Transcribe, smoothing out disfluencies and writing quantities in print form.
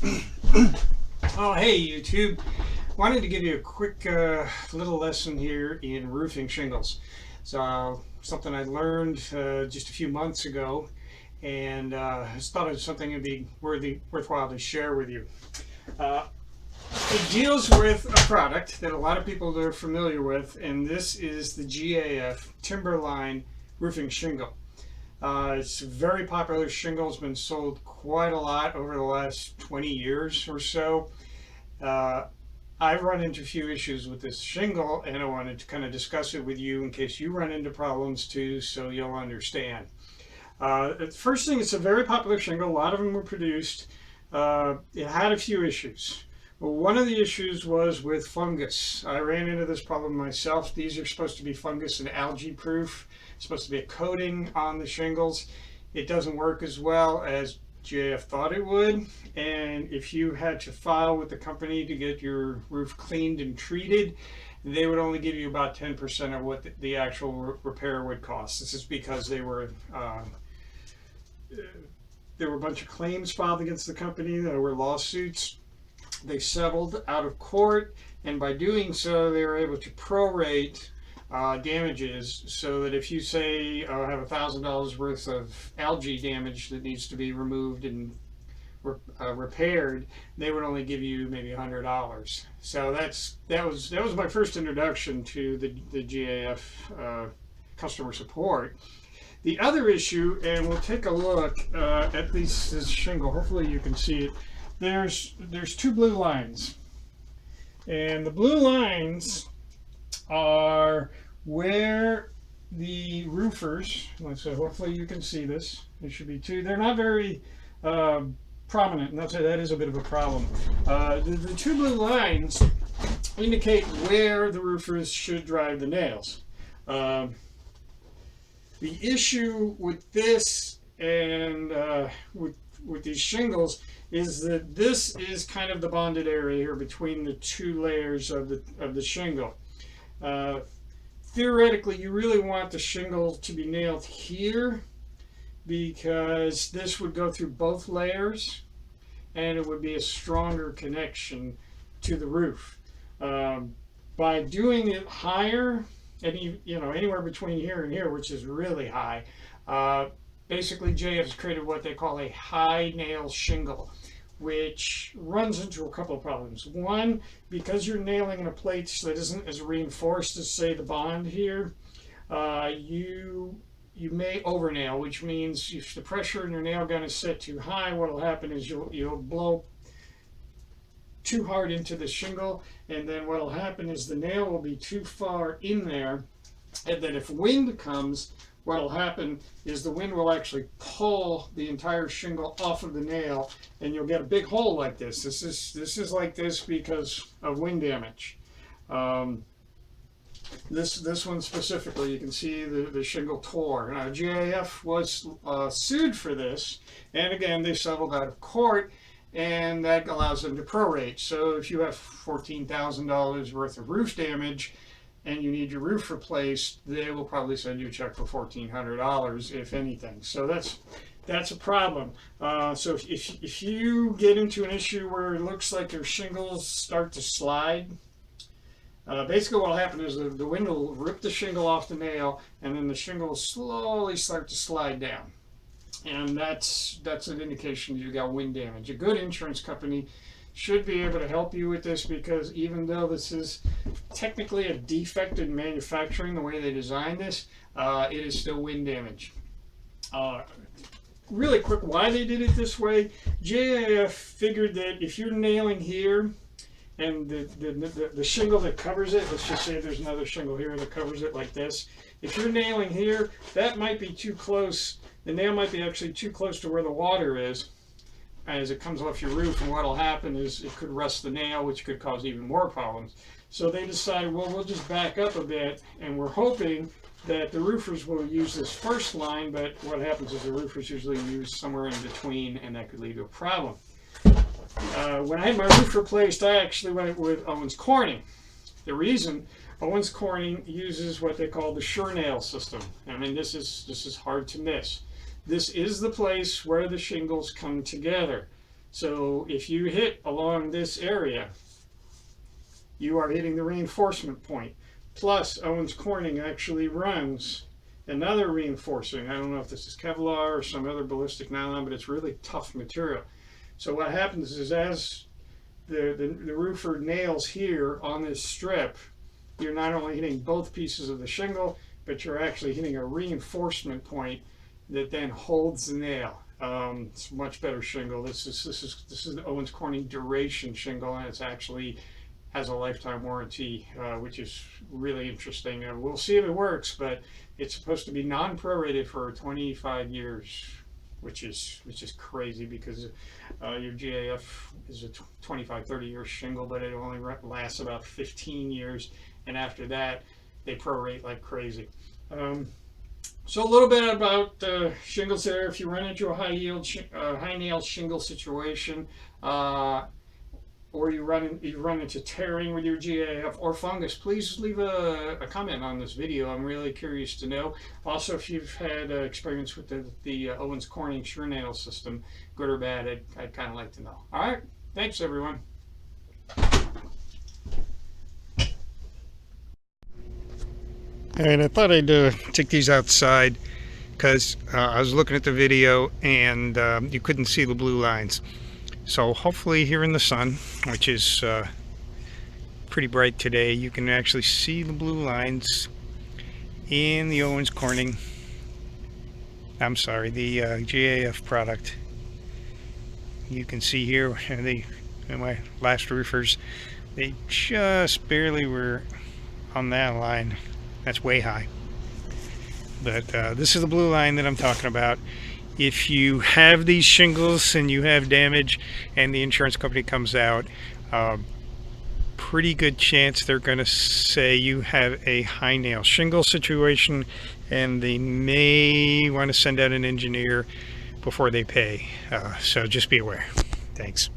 Oh, hey YouTube. Wanted to give you a quick little lesson here in roofing shingles. So, something I learned just a few months ago, and just thought it was something that'd be worthwhile to share with you. Uh, it deals with a product that a lot of people are familiar with, and this is the GAF Timberline roofing shingle. It's a very popular shingle. It's been sold quite a lot over the last 20 years or so. Uh, I've run into a few issues with this shingle, and I wanted to kind of discuss it with you in case you run into problems too, so you'll understand. The first thing, it's a very popular shingle. A lot of them were produced. It had a few issues. Well, one of the issues was with fungus. I ran into this problem myself. These are supposed to be fungus and algae proof. It's supposed to be a coating on the shingles. It doesn't work as well as GAF thought it would, and if you had to file with the company to get your roof cleaned and treated, they would only give you about 10% of what the actual repair would cost. This is because there were a bunch of claims filed against the company. There were lawsuits. They settled out of court, and by doing so, they were able to prorate damages, so that if you say have $1,000 worth of algae damage that needs to be removed and repaired, they would only give you maybe $100. So that was my first introduction to the GAF customer support. The other issue, and we'll take a look at this shingle. Hopefully you can see it. There's two blue lines, and the blue lines are where the roofers, so hopefully you can see this. There should be two. They're not very prominent, and that is a bit of a problem. The two blue lines indicate where the roofers should drive the nails. The issue with this and with these shingles is that this is kind of the bonded area here between the two layers of the shingle. Theoretically, you really want the shingle to be nailed here, because this would go through both layers and it would be a stronger connection to the roof. By doing it higher, and anywhere between here and here, which is really high, basically JF has created what they call a high nail shingle, which runs into a couple of problems. One, because you're nailing in a plate that isn't as reinforced as, say, the bond here, you may over nail, which means if the pressure in your nail gun is set too high, what will happen is you'll blow too hard into the shingle, and then what will happen is the nail will be too far in there, and then if wind comes, what will happen is the wind will actually pull the entire shingle off of the nail, and you'll get a big hole like this. This is like this because of wind damage. This one specifically, you can see the shingle tore. Now, GAF was sued for this, and again, they settled out of court, and that allows them to prorate. So if you have $14,000 worth of roof damage, and you need your roof replaced, they will probably send you a check for $1,400, if anything. So that's a problem. So if you get into an issue where it looks like your shingles start to slide, basically what will happen is the wind will rip the shingle off the nail, and then the shingle will slowly start to slide down. And that's an indication you got wind damage. A good insurance company should be able to help you with this, because even though this is technically a defect in manufacturing, the way they designed this, it is still wind damage. Really quick, why they did it this way: GAF figured that if you're nailing here, and the shingle that covers it, let's just say there's another shingle here that covers it like this, if you're nailing here, that might be too close. The nail might be actually too close to where the water is as it comes off your roof, and what will happen is it could rust the nail, which could cause even more problems. So they decided, well, we'll just back up a bit, and we're hoping that the roofers will use this first line, but what happens is the roofers usually use somewhere in between, and that could lead to a problem. When I had my roof replaced, I actually went with Owens Corning. The reason, Owens Corning uses what they call the sure nail system. I mean, this is hard to miss. This is the place where the shingles come together. So if you hit along this area, you are hitting the reinforcement point. Plus, Owens Corning actually runs another reinforcing. I don't know if this is Kevlar or some other ballistic nylon, but it's really tough material. So what happens is, as the roofer nails here on this strip, you're not only hitting both pieces of the shingle, but you're actually hitting a reinforcement point that then holds the nail. It's a much better shingle. This is the Owens Corning Duration shingle, and it's actually has a lifetime warranty, which is really interesting. We'll see if it works, but it's supposed to be non-prorated for 25 years, which is crazy, because your GAF is a 25-30 year shingle, but it only lasts about 15 years, and after that they prorate like crazy. So a little bit about shingles there. If you run into a high nail shingle situation, or you run into tearing with your GAF or fungus, please leave a comment on this video. I'm really curious to know. Also, if you've had experience with the Owens Corning Sure Nail system, good or bad, I'd kind of like to know. All right, thanks everyone. And I thought I'd take these outside because I was looking at the video and you couldn't see the blue lines. So hopefully here in the sun, which is pretty bright today, you can actually see the blue lines in the Owens Corning, I'm sorry, the GAF product. You can see here, my last roofers, they just barely were on that line. That's way high. But this is the blue line that I'm talking about. If you have these shingles and you have damage and the insurance company comes out, pretty good chance they're going to say you have a high nail shingle situation, and they may want to send out an engineer before they pay. So just be aware. Thanks.